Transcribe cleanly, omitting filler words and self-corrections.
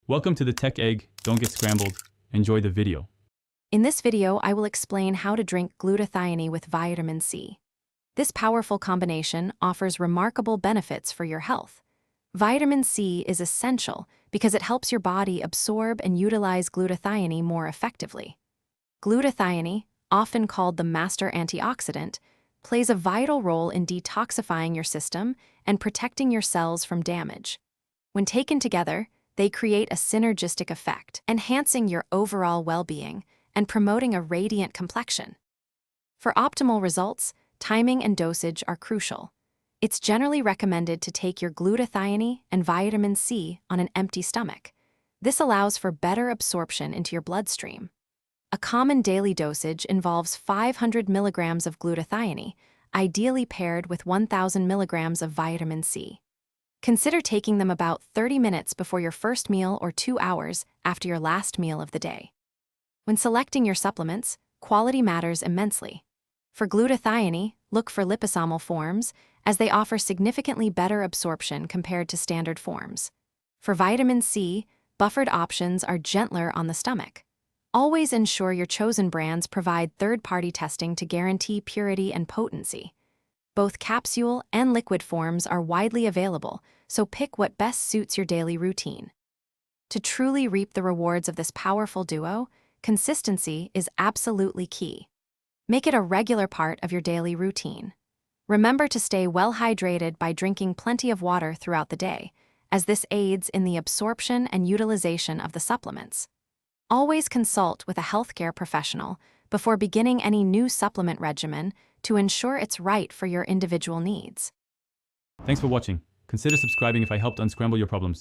Welcome to the Tech Egg. Don't get scrambled. Enjoy the video. In this video, I will explain how to drink glutathione with vitamin C. This powerful combination offers remarkable benefits for your health. Vitamin C is essential because it helps your body absorb and utilize glutathione more effectively. Glutathione, often called the master antioxidant, plays a vital role in detoxifying your system and protecting your cells from damage. When taken together, they create a synergistic effect, enhancing your overall well-being and promoting a radiant complexion. For optimal results, timing and dosage are crucial. It's generally recommended to take your glutathione and vitamin C on an empty stomach. This allows for better absorption into your bloodstream. A common daily dosage involves 500 milligrams of glutathione, ideally paired with 1,000 milligrams of vitamin C. Consider taking them about 30 minutes before your first meal or 2 hours after your last meal of the day. When selecting your supplements, quality matters immensely. For glutathione, look for liposomal forms, as they offer significantly better absorption compared to standard forms. For vitamin C, buffered options are gentler on the stomach. Always ensure your chosen brands provide third-party testing to guarantee purity and potency. Both capsule and liquid forms are widely available, so pick what best suits your daily routine. To truly reap the rewards of this powerful duo, consistency is absolutely key. Make it a regular part of your daily routine. Remember to stay well hydrated by drinking plenty of water throughout the day, as this aids in the absorption and utilization of the supplements. Always consult with a healthcare professional before beginning any new supplement regimen to ensure it's right for your individual needs. Thanks for watching. Consider subscribing if I helped unscramble your problems.